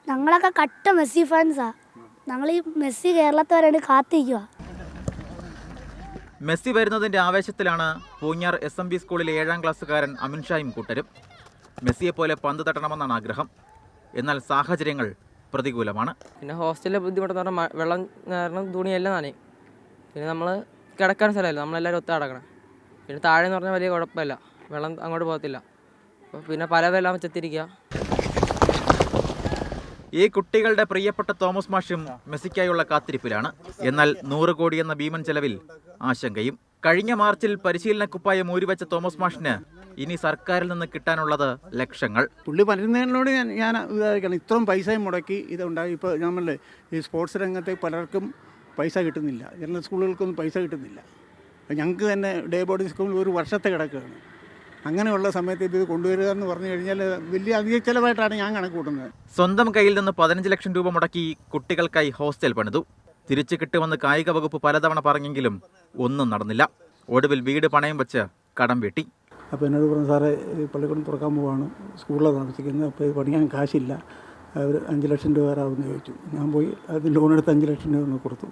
ഞങ്ങളൊക്കെ കട്ട മെസ്സി ഫാൻസാ. ഞങ്ങൾ ഈ മെസ്സി കേരളത്തിൽ വരാണ്ട് കാത്തിരിക്കുക. മെസ്സി വരുന്നതിന്റെ ആവേശത്തിലാണ് പൂഞ്ഞാർ SMB സ്കൂളിലെ 7ാം ക്ലാസ്സുകാരൻ അമിൻഷായും കൂട്ടരും. മെസ്സിയെപ്പോലെ പന്ത് തട്ടണമെന്നാണ് ആഗ്രഹം. എന്നാൽ സാഹചര്യങ്ങൾ പ്രതികൂലമാണ്. പിന്നെ ഹോസ്റ്റലിലെ ബുദ്ധിമുട്ടെന്ന് പറഞ്ഞാൽ വെള്ളം കാരണം തുണിയെല്ലാം നനയും. പിന്നെ നമ്മൾ കിടക്കാൻ സ്ഥലമല്ല, നമ്മളെല്ലാവരും ഒത്ത കിടക്കണം. പിന്നെ താഴെ എന്ന് പറഞ്ഞാൽ വലിയ കുഴപ്പമില്ല, വെള്ളം അങ്ങോട്ട് പോകത്തില്ല. അപ്പോൾ പിന്നെ പല വെള്ളം വെച്ചെത്തിരിക്കുക. ഈ കുട്ടികളുടെ പ്രിയപ്പെട്ട തോമസ് മാഷും മെസ്സിക്കായുള്ള കാത്തിരിപ്പിലാണ്. എന്നാൽ 100 കോടി എന്ന ഭീമൻ ചെലവിൽ ആശങ്കയും. കഴിഞ്ഞ മാർച്ചിൽ പരിശീലനക്കുപ്പായം ഊരിവെച്ച തോമസ് മാഷിന് ഇനി സർക്കാരിൽ നിന്ന് കിട്ടാനുള്ളത് ലക്ഷങ്ങൾ. പുള്ളി പറയുന്നതിനോട് ഞാൻ ഇതായിരിക്കണം. ഇത്രയും പൈസയും മുടക്കി ഇതുണ്ടായി. ഇപ്പോൾ നമ്മളെ ഈ സ്പോർട്സ് രംഗത്തെ പലർക്കും പൈസ കിട്ടുന്നില്ല. ജനറൽ സ്കൂളുകൾക്കൊന്നും പൈസ കിട്ടുന്നില്ല. ഞങ്ങൾക്ക് തന്നെ ഡേ ബോർഡിംഗ് സ്കൂളിൽ ഒരു വർഷത്തെ കിടക്കുകയാണ്. അങ്ങനെയുള്ള സമയത്ത് ഇത് കൊണ്ടുവരിക എന്ന് പറഞ്ഞു കഴിഞ്ഞാൽ വലിയ അധിക ചിലവായിട്ടാണ് ഞാൻ കണക്ക് കൂട്ടുന്നത്. സ്വന്തം കയ്യിൽ നിന്ന് 15 ലക്ഷം രൂപ മുടക്കി കുട്ടികൾക്കായി ഹോസ്റ്റൽ പണിതു. തിരിച്ചു കിട്ടുമെന്ന് കായിക വകുപ്പ് പലതവണ പറഞ്ഞെങ്കിലും ഒന്നും നടന്നില്ല. ഒടുവിൽ വീട് പണയം വെച്ച് കടം വീട്ടി. അപ്പോൾ എന്നോട് പറഞ്ഞു, സാറേ പള്ളിക്കൂടം തുറക്കാൻ പോവാണ്, സ്കൂളിലാണ് താമസിക്കുന്നത്, അപ്പോൾ ഇത് പണിയാൻ കാശില്ല, ഒരു 5 ലക്ഷം രൂപ തരാമെന്ന് ചോദിച്ചു. ഞാൻ പോയി അതിന് ലോൺ എടുത്ത് 5 ലക്ഷം രൂപ ഒന്ന് കൊടുത്തു.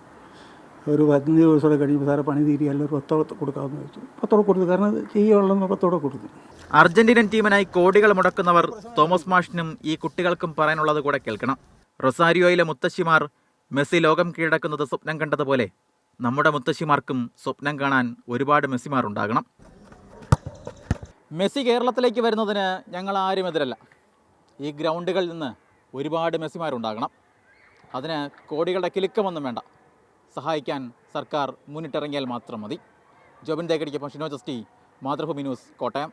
ഒരു 15 ദിവസത്തോടെ കഴിയുമ്പോൾ സാറെ പണി തീരിയല്ല, ഒരു 10 കൊടുക്കാമെന്ന് ചോദിച്ചു. 10 കൊടുത്തു. കാരണം ചെയ്യുള്ളതെന്ന് 10 കൊടുത്തു. അർജന്റീനൻ ടീമിനായി കോടികൾ മുടക്കുന്നവർ തോമസ് മാഷിനും ഈ കുട്ടികൾക്കും പറയാനുള്ളത് കൂടെ കേൾക്കണം. റൊസാരിയോയിലെ മുത്തശ്ശിമാർ മെസ്സി ലോകം കീഴടക്കുന്നത് സ്വപ്നം കണ്ടതുപോലെ നമ്മുടെ മുത്തശ്ശിമാർക്കും സ്വപ്നം കാണാൻ ഒരുപാട് മെസ്സിമാർ ഉണ്ടാകണം. മെസ്സി കേരളത്തിലേക്ക് വരുന്നതിന് ഞങ്ങൾ ആരും എതിരല്ല. ഈ ഗ്രൗണ്ടുകളിൽ നിന്ന് ഒരുപാട് മെസ്സിമാരുണ്ടാകണം. അതിന് കോടികളുടെ കിലുക്കമൊന്നും വേണ്ട. സഹായിക്കാൻ സർക്കാർ മുന്നിട്ടിറങ്ങിയാൽ മാത്രം മതി. ജോബിൻ തേക്കടിക്കൊപ്പം ഷിനോ ജസ്റ്റി, മാതൃഭൂമി ന്യൂസ്, കോട്ടയം.